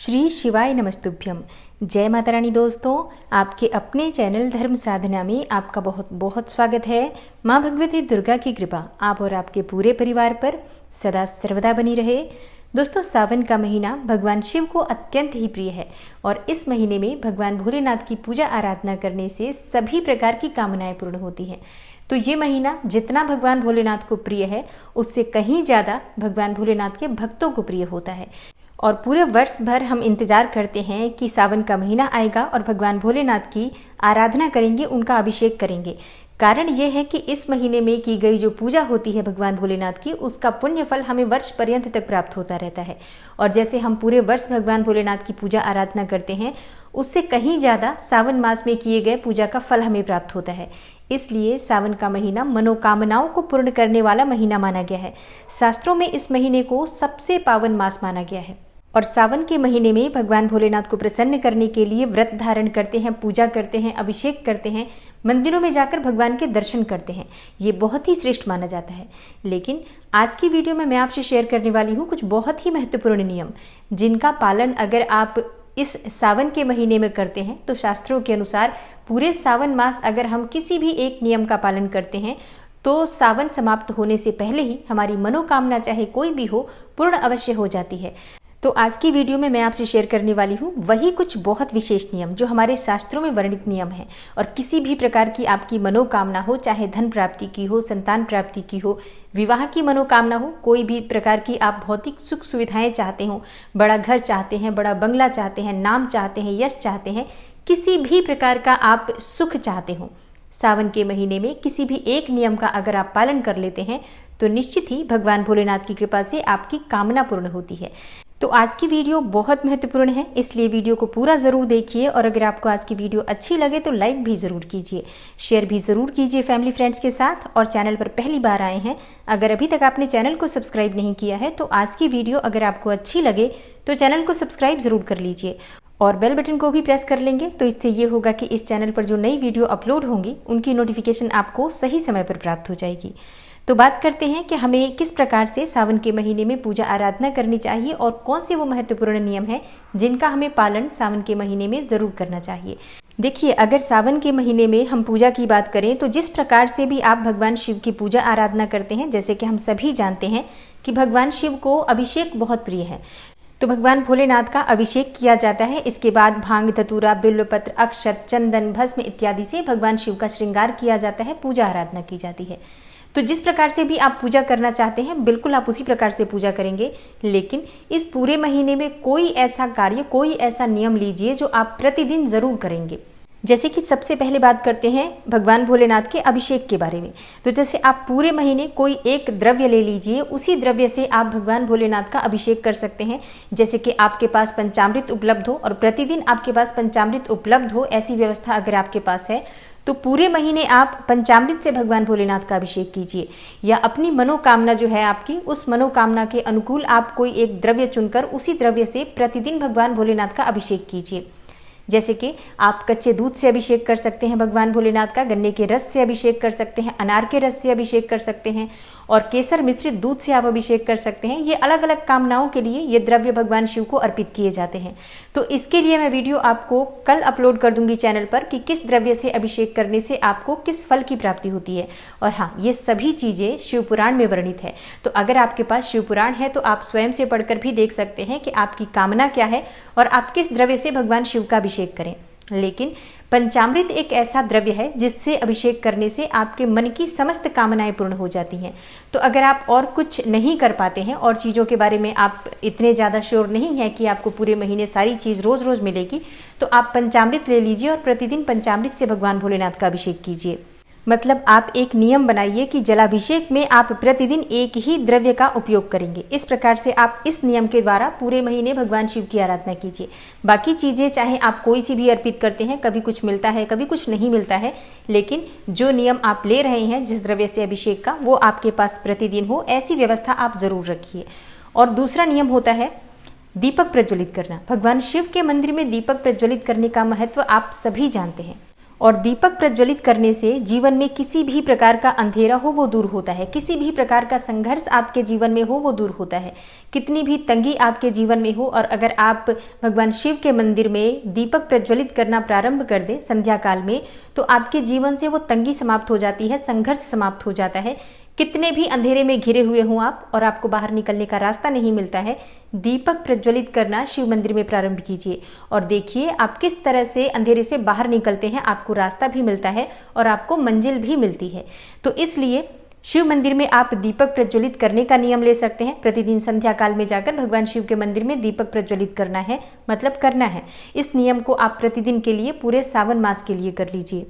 श्री शिवाय नमस्तुभ्यम। जय माता रानी। दोस्तों, आपके अपने चैनल धर्म साधना में आपका बहुत बहुत स्वागत है। माँ भगवती दुर्गा की कृपा आप और आपके पूरे परिवार पर सदा सर्वदा बनी रहे। दोस्तों, सावन का महीना भगवान शिव को अत्यंत ही प्रिय है और इस महीने में भगवान भोलेनाथ की पूजा आराधना करने से सभी प्रकार की कामनाएं पूर्ण होती हैं। तो ये महीना जितना भगवान भोलेनाथ को प्रिय है, उससे कहीं ज़्यादा भगवान भोलेनाथ के भक्तों को प्रिय होता है। और पूरे वर्ष भर हम इंतजार करते हैं कि सावन का महीना आएगा और भगवान भोलेनाथ की आराधना करेंगे, उनका अभिषेक करेंगे। कारण यह है कि इस महीने में की गई जो पूजा होती है भगवान भोलेनाथ की, उसका पुण्य फल हमें वर्ष पर्यंत तक प्राप्त होता रहता है। और जैसे हम पूरे वर्ष भगवान भोलेनाथ की पूजा आराधना करते हैं, उससे कहीं ज़्यादा सावन मास में किए गए पूजा का फल हमें प्राप्त होता है। इसलिए सावन का महीना मनोकामनाओं को पूर्ण करने वाला महीना माना गया है। शास्त्रों में इस महीने को सबसे पावन मास माना गया है। और सावन के महीने में भगवान भोलेनाथ को प्रसन्न करने के लिए व्रत धारण करते हैं, पूजा करते हैं, अभिषेक करते हैं, मंदिरों में जाकर भगवान के दर्शन करते हैं। ये बहुत ही श्रेष्ठ माना जाता है। लेकिन आज की वीडियो में मैं आपसे शेयर करने वाली हूँ कुछ बहुत ही महत्वपूर्ण नियम, जिनका पालन अगर आप इस सावन के महीने में करते हैं तो शास्त्रों के अनुसार पूरे सावन मास अगर हम किसी भी एक नियम का पालन करते हैं तो सावन समाप्त होने से पहले ही हमारी मनोकामना चाहे कोई भी हो, पूर्ण अवश्य हो जाती है। तो आज की वीडियो में मैं आपसे शेयर करने वाली हूँ वही कुछ बहुत विशेष नियम जो हमारे शास्त्रों में वर्णित नियम हैं। और किसी भी प्रकार की आपकी मनोकामना हो, चाहे धन प्राप्ति की हो, संतान प्राप्ति की हो, विवाह की मनोकामना हो, कोई भी प्रकार की आप भौतिक सुख सुविधाएं चाहते हो, बड़ा घर चाहते हैं, बड़ा बंगला चाहते हैं, नाम चाहते हैं, यश चाहते हैं, किसी भी प्रकार का आप सुख चाहते हो, सावन के महीने में किसी भी एक नियम का अगर आप पालन कर लेते हैं तो निश्चित ही भगवान भोलेनाथ की कृपा से आपकी कामना पूर्ण होती है। तो आज की वीडियो बहुत महत्वपूर्ण है, इसलिए वीडियो को पूरा ज़रूर देखिए। और अगर आपको आज की वीडियो अच्छी लगे तो लाइक भी ज़रूर कीजिए, शेयर भी ज़रूर कीजिए फैमिली फ्रेंड्स के साथ। और चैनल पर पहली बार आए हैं, अगर अभी तक आपने चैनल को सब्सक्राइब नहीं किया है तो आज की वीडियो अगर आपको अच्छी लगे तो चैनल को सब्सक्राइब ज़रूर कर लीजिए और बेल बटन को भी प्रेस कर लेंगे। तो इससे ये होगा कि इस चैनल पर जो नई वीडियो अपलोड होंगी उनकी नोटिफिकेशन आपको सही समय पर प्राप्त हो जाएगी। तो बात करते हैं कि हमें किस प्रकार से सावन के महीने में पूजा आराधना करनी चाहिए और कौन से वो महत्वपूर्ण नियम हैं जिनका हमें पालन सावन के महीने में ज़रूर करना चाहिए। देखिए, अगर सावन के महीने में हम पूजा की बात करें तो जिस प्रकार से भी आप भगवान शिव की पूजा आराधना करते हैं, जैसे कि हम सभी जानते हैं कि भगवान शिव को अभिषेक बहुत प्रिय है। तो भगवान भोलेनाथ का अभिषेक किया जाता है। इसके बाद भांग, धतूरा, बिल्वपत्र, अक्षत, चंदन, भस्म इत्यादि से भगवान शिव का श्रृंगार किया जाता है, पूजा आराधना की जाती है। तो जिस प्रकार से भी आप पूजा करना चाहते हैं, बिल्कुल आप उसी प्रकार से पूजा करेंगे। लेकिन इस पूरे महीने में कोई ऐसा कार्य, कोई ऐसा नियम लीजिए जो आप प्रतिदिन जरूर करेंगे। जैसे कि सबसे पहले बात करते हैं भगवान भोलेनाथ के अभिषेक के बारे में। तो जैसे आप पूरे महीने कोई एक द्रव्य ले लीजिए, उसी द्रव्य से आप भगवान भोलेनाथ का अभिषेक कर सकते हैं। जैसे कि आपके पास पंचामृत उपलब्ध हो और प्रतिदिन आपके पास पंचामृत उपलब्ध हो, ऐसी व्यवस्था अगर आपके पास है तो पूरे महीने आप पंचामृत से भगवान भोलेनाथ का अभिषेक कीजिए। या अपनी मनोकामना जो है आपकी, उस मनोकामना के अनुकूल आप कोई एक द्रव्य चुनकर उसी द्रव्य से प्रतिदिन भगवान भोलेनाथ का अभिषेक कीजिए। जैसे कि आप कच्चे दूध से अभिषेक कर सकते हैं भगवान भोलेनाथ का, गन्ने के रस से अभिषेक कर सकते हैं, अनार के रस से अभिषेक कर सकते हैं और केसर मिश्रित दूध से आप अभिषेक कर सकते हैं। ये अलग अलग कामनाओं के लिए ये द्रव्य भगवान शिव को अर्पित किए जाते हैं। तो इसके लिए मैं वीडियो आपको कल अपलोड कर दूंगी चैनल पर कि किस द्रव्य से अभिषेक करने से आपको किस फल की प्राप्ति होती है। और हाँ, ये सभी चीज़ें शिव पुराण में वर्णित है। तो अगर आपके पास शिव पुराण है तो आप स्वयं से पढ़कर भी देख सकते हैं कि आपकी कामना क्या है और आप किस द्रव्य से भगवान शिव का अभिषेक करें। लेकिन पंचामृत एक ऐसा द्रव्य है जिससे अभिषेक करने से आपके मन की समस्त कामनाएं पूर्ण हो जाती हैं। तो अगर आप और कुछ नहीं कर पाते हैं और चीज़ों के बारे में आप इतने ज़्यादा श्योर नहीं है कि आपको पूरे महीने सारी चीज़ रोज़ रोज़ मिलेगी, तो आप पंचामृत ले लीजिए और प्रतिदिन पंचामृत से भगवान भोलेनाथ का अभिषेक कीजिए। मतलब आप एक नियम बनाइए कि जलाभिषेक में आप प्रतिदिन एक ही द्रव्य का उपयोग करेंगे। इस प्रकार से आप इस नियम के द्वारा पूरे महीने भगवान शिव की आराधना कीजिए। बाकी चीज़ें चाहे आप कोई सी भी अर्पित करते हैं, कभी कुछ मिलता है, कभी कुछ नहीं मिलता है, लेकिन जो नियम आप ले रहे हैं जिस द्रव्य से अभिषेक का, वो आपके पास प्रतिदिन हो, ऐसी व्यवस्था आप जरूर रखिए। और दूसरा नियम होता है दीपक प्रज्वलित करना। भगवान शिव के मंदिर में दीपक प्रज्वलित करने का महत्व आप सभी जानते हैं और दीपक प्रज्वलित करने से जीवन में किसी भी प्रकार का अंधेरा हो वो दूर होता है, किसी भी प्रकार का संघर्ष आपके जीवन में हो वो दूर होता है, कितनी भी तंगी आपके जीवन में हो। और अगर आप भगवान शिव के मंदिर में दीपक प्रज्वलित करना प्रारंभ कर दें संध्या काल में, तो आपके जीवन से वो तंगी समाप्त हो जाती है, संघर्ष समाप्त हो जाता है। कितने भी अंधेरे में घिरे हुए हों आप और आपको बाहर निकलने का रास्ता नहीं मिलता है, दीपक प्रज्वलित करना शिव मंदिर में प्रारंभ कीजिए और देखिए आप किस तरह से अंधेरे से बाहर निकलते हैं, आपको रास्ता भी मिलता है और आपको मंजिल भी मिलती है। तो इसलिए शिव मंदिर में आप दीपक प्रज्वलित करने का नियम ले सकते हैं। प्रतिदिन संध्या काल में जाकर भगवान शिव के मंदिर में दीपक प्रज्वलित करना है, मतलब करना है। इस नियम को आप प्रतिदिन के लिए पूरे सावन मास के लिए कर लीजिए।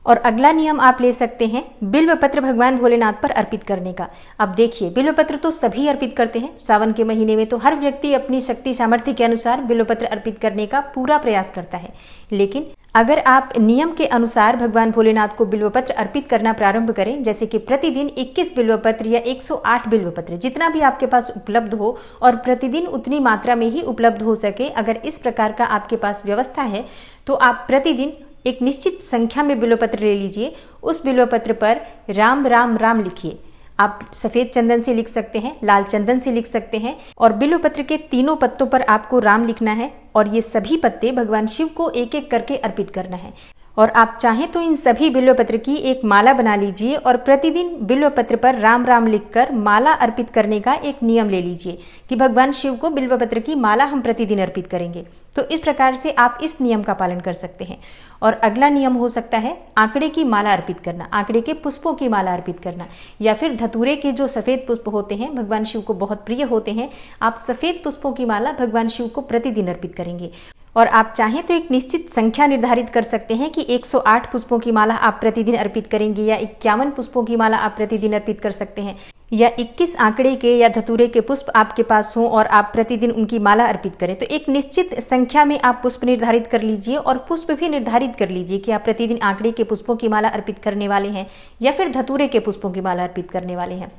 और अगला नियम आप ले सकते हैं बिल्व पत्र भगवान भोलेनाथ पर अर्पित करने का। अब देखिए, बिल्व पत्र तो सभी अर्पित करते हैं। सावन के महीने में तो हर व्यक्ति अपनी शक्ति सामर्थ्य के अनुसार बिल्व पत्र अर्पित करने का पूरा प्रयास करता है। लेकिन अगर आप नियम के अनुसार भगवान भोलेनाथ को बिल्व पत्र अर्पित करना प्रारंभ करें, जैसे कि प्रतिदिन 21 बिल्व पत्र या 108 बिल्व पत्र, जितना भी आपके पास उपलब्ध हो और प्रतिदिन उतनी मात्रा में ही उपलब्ध हो सके, अगर इस प्रकार का आपके पास व्यवस्था है तो आप प्रतिदिन एक निश्चित संख्या में बिल्व पत्र ले लीजिए। उस बिल्व पत्र पर राम राम राम लिखिए। आप सफेद चंदन से लिख सकते हैं, लाल चंदन से लिख सकते हैं और बिल्व पत्र के तीनों पत्तों पर आपको राम लिखना है और ये सभी पत्ते भगवान शिव को एक एक करके अर्पित करना है। और आप चाहें तो इन सभी बिल्व पत्र की एक माला बना लीजिए और प्रतिदिन बिल्व पत्र पर राम राम लिखकर माला अर्पित करने का एक नियम ले लीजिए कि भगवान शिव को बिल्व पत्र की माला हम प्रतिदिन अर्पित करेंगे। तो इस प्रकार से आप इस नियम का पालन कर सकते हैं। और अगला नियम हो सकता है आंकड़े की माला अर्पित करना, आंकड़े के पुष्पों की माला अर्पित करना, या फिर धतूरे के जो सफेद पुष्प होते हैं भगवान शिव को बहुत प्रिय होते हैं, आप सफेद पुष्पों की माला भगवान शिव को प्रतिदिन अर्पित करेंगे। और आप चाहें तो एक निश्चित संख्या निर्धारित कर सकते हैं कि 108 पुष्पों की माला आप प्रतिदिन अर्पित करेंगे या 51 पुष्पों की माला आप प्रतिदिन अर्पित कर सकते हैं, या 21 आंकड़े के या धतूरे के पुष्प आपके पास हों और आप प्रतिदिन उनकी माला अर्पित करें। तो एक निश्चित संख्या में आप पुष्प निर्धारित कर लीजिए और पुष्प भी निर्धारित कर लीजिए कि आप प्रतिदिन आंकड़े के पुष्पों की माला अर्पित करने वाले हैं या फिर धतूरे के पुष्पों की माला अर्पित करने वाले हैं।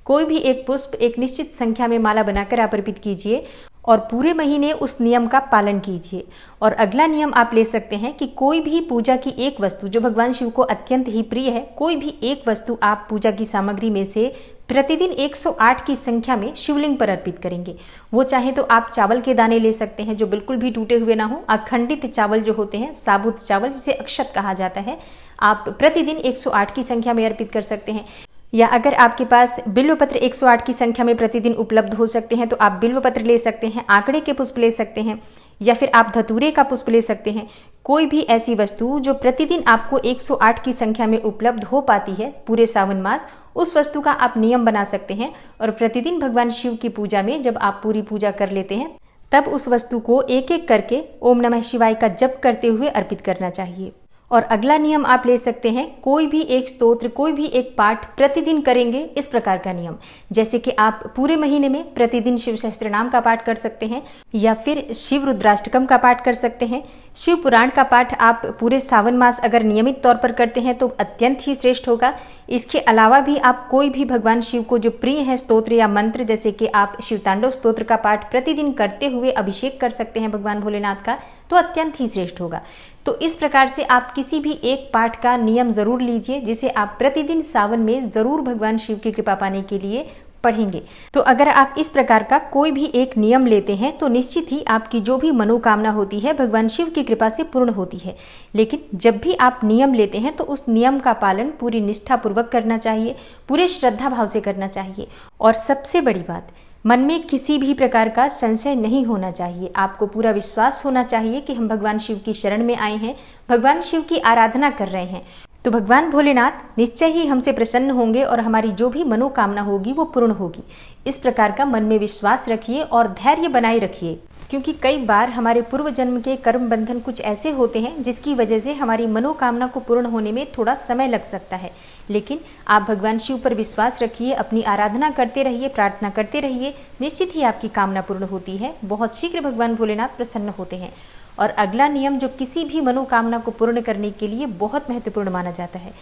कोई भी एक पुष्प एक निश्चित संख्या में माला बनाकर आप अर्पित कीजिए और पूरे महीने उस नियम का पालन कीजिए। और अगला नियम आप ले सकते हैं कि कोई भी पूजा की एक वस्तु जो भगवान शिव को अत्यंत ही प्रिय है, कोई भी एक वस्तु आप पूजा की सामग्री में से प्रतिदिन 108 की संख्या में शिवलिंग पर अर्पित करेंगे। वो चाहे तो आप चावल के दाने ले सकते हैं जो बिल्कुल भी टूटे हुए ना हो, अखंडित चावल जो होते हैं, साबुत चावल जिसे अक्षत कहा जाता है, आप प्रतिदिन 108 की संख्या में अर्पित कर सकते हैं। या अगर आपके पास बिल्व पत्र 108 की संख्या में प्रतिदिन उपलब्ध हो सकते हैं तो आप बिल्व पत्र ले सकते हैं, आंकड़े के पुष्प ले सकते हैं या फिर आप धतूरे का पुष्प ले सकते हैं। कोई भी ऐसी वस्तु जो प्रतिदिन आपको 108 की संख्या में उपलब्ध हो पाती है पूरे सावन मास, उस वस्तु का आप नियम बना सकते हैं और प्रतिदिन भगवान शिव की पूजा में जब आप पूरी पूजा कर लेते हैं तब उस वस्तु को एक एक करके ओम नमः शिवाय का जप करते हुए अर्पित करना चाहिए। और अगला नियम आप ले सकते हैं कोई भी एक स्तोत्र, कोई भी एक पाठ प्रतिदिन करेंगे, इस प्रकार का नियम। जैसे कि आप पूरे महीने में प्रतिदिन शिव सहस्त्रनाम का पाठ कर सकते हैं या फिर शिव रुद्राष्टकम का पाठ कर सकते हैं। शिव पुराण का पाठ आप पूरे सावन मास अगर नियमित तौर पर करते हैं तो अत्यंत ही श्रेष्ठ होगा। इसके अलावा भी आप कोई भी भगवान शिव को जो प्रिय है स्तोत्र या मंत्र, जैसे कि आप शिव तांडव स्तोत्र का पाठ प्रतिदिन करते हुए अभिषेक कर सकते हैं भगवान भोलेनाथ का, तो अत्यंत ही श्रेष्ठ होगा। तो इस प्रकार से आप किसी भी एक पाठ का नियम जरूर लीजिए जिसे आप प्रतिदिन सावन में जरूर भगवान शिव की कृपा पाने के लिए पढ़ेंगे। तो अगर आप इस प्रकार का कोई भी एक नियम लेते हैं तो निश्चित ही आपकी जो भी मनोकामना होती है भगवान शिव की कृपा से पूर्ण होती है। लेकिन जब भी आप नियम लेते हैं तो उस नियम का पालन पूरी निष्ठा पूर्वक करना चाहिए, पूरे श्रद्धा भाव से करना चाहिए। और सबसे बड़ी बात, मन में किसी भी प्रकार का संशय नहीं होना चाहिए। आपको पूरा विश्वास होना चाहिए कि हम भगवान शिव की शरण में आए हैं, भगवान शिव की आराधना कर रहे हैं, तो भगवान भोलेनाथ निश्चय ही हमसे प्रसन्न होंगे और हमारी जो भी मनोकामना होगी वो पूर्ण होगी। इस प्रकार का मन में विश्वास रखिए और धैर्य बनाए रखिए, क्योंकि कई बार हमारे पूर्व जन्म के कर्म बंधन कुछ ऐसे होते हैं जिसकी वजह से हमारी मनोकामना को पूर्ण होने में थोड़ा समय लग सकता है। लेकिन आप भगवान शिव पर विश्वास रखिए, अपनी आराधना करते रहिए, प्रार्थना करते रहिए, निश्चित ही आपकी कामना पूर्ण होती है। बहुत शीघ्र भगवान भोलेनाथ प्रसन्न होते हैं। और अगला नियम जो किसी भी मनोकामना को पूर्ण करने के लिए बहुत महत्वपूर्ण माना जाता है।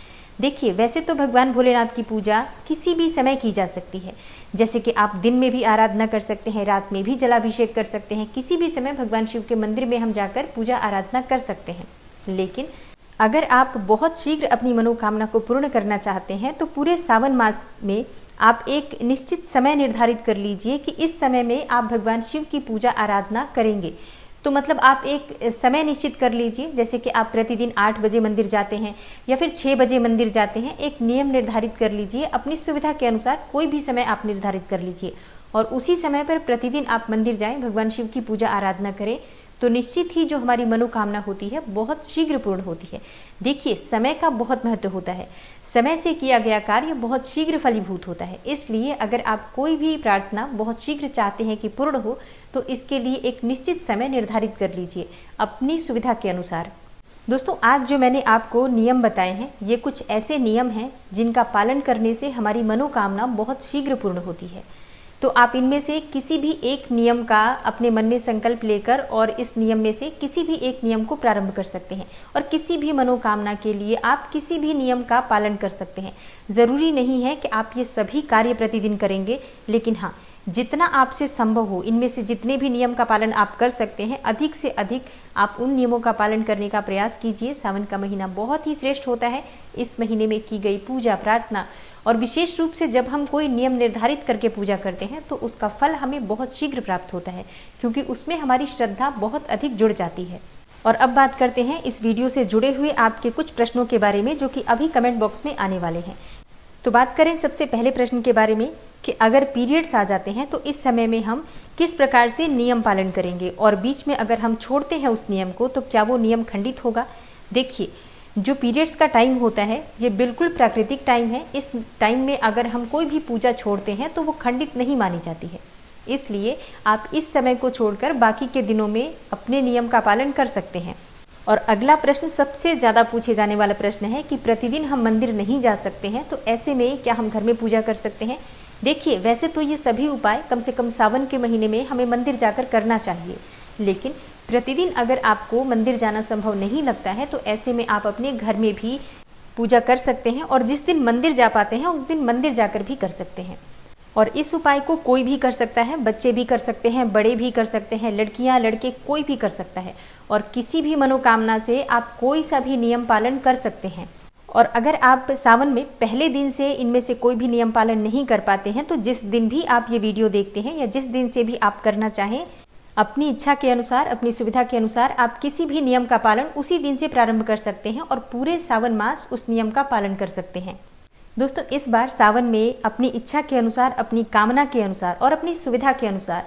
देखिए, वैसे तो भगवान भोलेनाथ की पूजा किसी भी समय की जा सकती है, जैसे कि आप दिन में भी आराधना कर सकते हैं, रात में भी जलाभिषेक कर सकते हैं, किसी भी समय भगवान शिव के मंदिर में हम जाकर पूजा आराधना कर सकते हैं। लेकिन अगर आप बहुत शीघ्र अपनी मनोकामना को पूर्ण करना चाहते हैं तो पूरे सावन मास में आप एक निश्चित समय निर्धारित कर लीजिए कि इस समय में आप भगवान शिव की पूजा आराधना करेंगे। तो मतलब आप एक समय निश्चित कर लीजिए, जैसे कि आप प्रतिदिन 8 बजे मंदिर जाते हैं या फिर 6 बजे मंदिर जाते हैं। एक नियम निर्धारित कर लीजिए, अपनी सुविधा के अनुसार कोई भी समय आप निर्धारित कर लीजिए और उसी समय पर प्रतिदिन आप मंदिर जाएं, भगवान शिव की पूजा आराधना करें, तो निश्चित ही जो हमारी मनोकामना होती है बहुत शीघ्र पूर्ण होती है। देखिए, समय का बहुत महत्व होता है, समय से किया गया कार्य बहुत शीघ्र फलीभूत होता है। इसलिए अगर आप कोई भी प्रार्थना बहुत शीघ्र चाहते हैं कि पूर्ण हो, तो इसके लिए एक निश्चित समय निर्धारित कर लीजिए अपनी सुविधा के अनुसार। दोस्तों, आज जो मैंने आपको नियम बताए हैं, ये कुछ ऐसे नियम हैं जिनका पालन करने से हमारी मनोकामना बहुत शीघ्र पूर्ण होती है। तो आप इनमें से किसी भी एक नियम का अपने मन में संकल्प लेकर और इस नियम में से किसी भी एक नियम को प्रारंभ कर सकते हैं और किसी भी मनोकामना के लिए आप किसी भी नियम का पालन कर सकते हैं। ज़रूरी नहीं है कि आप ये सभी कार्य प्रतिदिन करेंगे, लेकिन हाँ, जितना आपसे संभव हो इनमें से जितने भी नियम का पालन आप कर सकते हैं, अधिक से अधिक आप उन नियमों का पालन करने का प्रयास कीजिए। सावन का महीना बहुत ही श्रेष्ठ होता है। इस महीने में की गई पूजा प्रार्थना और विशेष रूप से जब हम कोई नियम निर्धारित करके पूजा करते हैं तो उसका फल हमें बहुत शीघ्र प्राप्त होता है, क्योंकि उसमें हमारी श्रद्धा बहुत अधिक जुड़ जाती है। और अब बात करते हैं इस वीडियो से जुड़े हुए आपके कुछ प्रश्नों के बारे में, जो कि अभी कमेंट बॉक्स में आने वाले हैं। तो बात करें सबसे पहले प्रश्न के बारे में कि अगर पीरियड्स आ जाते हैं तो इस समय में हम किस प्रकार से नियम पालन करेंगे, और बीच में अगर हम छोड़ते हैं उस नियम को तो क्या वो नियम खंडित होगा। देखिए, जो पीरियड्स का टाइम होता है ये बिल्कुल प्राकृतिक टाइम है। इस टाइम में अगर हम कोई भी पूजा छोड़ते हैं तो वो खंडित नहीं मानी जाती है। इसलिए आप इस समय को छोड़कर बाकी के दिनों में अपने नियम का पालन कर सकते हैं। और अगला प्रश्न सबसे ज़्यादा पूछे जाने वाला प्रश्न है कि प्रतिदिन हम मंदिर नहीं जा सकते हैं, तो ऐसे में क्या हम घर में पूजा कर सकते हैं। देखिए, वैसे तो ये सभी उपाय कम से कम सावन के महीने में हमें मंदिर जाकर करना चाहिए, लेकिन प्रतिदिन अगर आपको मंदिर जाना संभव नहीं लगता है तो ऐसे में आप अपने घर में भी पूजा कर सकते हैं और जिस दिन मंदिर जा पाते हैं उस दिन मंदिर जाकर भी कर सकते हैं। और इस उपाय को कोई भी कर सकता है, बच्चे भी कर सकते हैं, बड़े भी कर सकते हैं, लड़कियां लड़के कोई भी कर सकता है। और किसी भी मनोकामना से आप कोई सा भी नियम पालन कर सकते हैं। और अगर आप सावन में पहले दिन से इनमें से कोई भी नियम पालन नहीं कर पाते हैं तो जिस दिन भी आप ये वीडियो देखते हैं या जिस दिन से भी आप करना चाहें, अपनी इच्छा के अनुसार, अपनी सुविधा के अनुसार आप किसी भी नियम का पालन उसी दिन से प्रारंभ कर सकते हैं और पूरे सावन मास उस नियम का पालन कर सकते हैं। दोस्तों, इस बार सावन में अपनी इच्छा के अनुसार, अपनी कामना के अनुसार और अपनी सुविधा के अनुसार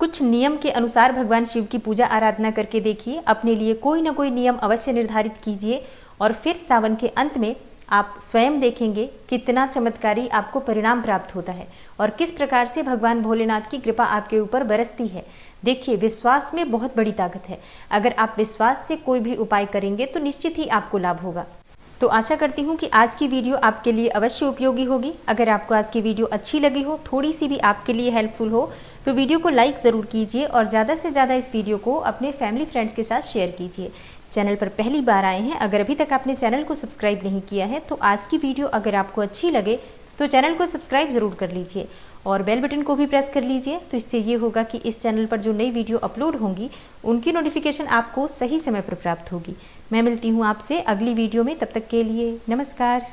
कुछ नियम के अनुसार भगवान शिव की पूजा आराधना करके देखिए। अपने लिए कोई ना कोई नियम अवश्य निर्धारित कीजिए और फिर सावन के अंत में आप स्वयं देखेंगे कितना चमत्कारी आपको परिणाम प्राप्त होता है और किस प्रकार से भगवान भोलेनाथ की कृपा आपके ऊपर बरसती है। देखिए, विश्वास में बहुत बड़ी ताकत है। अगर आप विश्वास से कोई भी उपाय करेंगे तो निश्चित ही आपको लाभ होगा। तो आशा करती हूँ कि आज की वीडियो आपके लिए अवश्य उपयोगी होगी। अगर आपको आज की वीडियो अच्छी लगी हो, थोड़ी सी भी आपके लिए हेल्पफुल हो, तो वीडियो को लाइक ज़रूर कीजिए और ज़्यादा से ज़्यादा इस वीडियो को अपने फैमिली फ्रेंड्स के साथ शेयर कीजिए। चैनल पर पहली बार आए हैं, अगर अभी तक आपने चैनल को सब्सक्राइब नहीं किया है तो आज की वीडियो अगर आपको अच्छी लगे तो चैनल को सब्सक्राइब ज़रूर कर लीजिए और बेल बटन को भी प्रेस कर लीजिए। तो इससे ये होगा कि इस चैनल पर जो नई वीडियो अपलोड होंगी उनकी नोटिफिकेशन आपको सही समय पर प्राप्त होगी। मैं मिलती हूँ आपसे अगली वीडियो में, तब तक के लिए नमस्कार।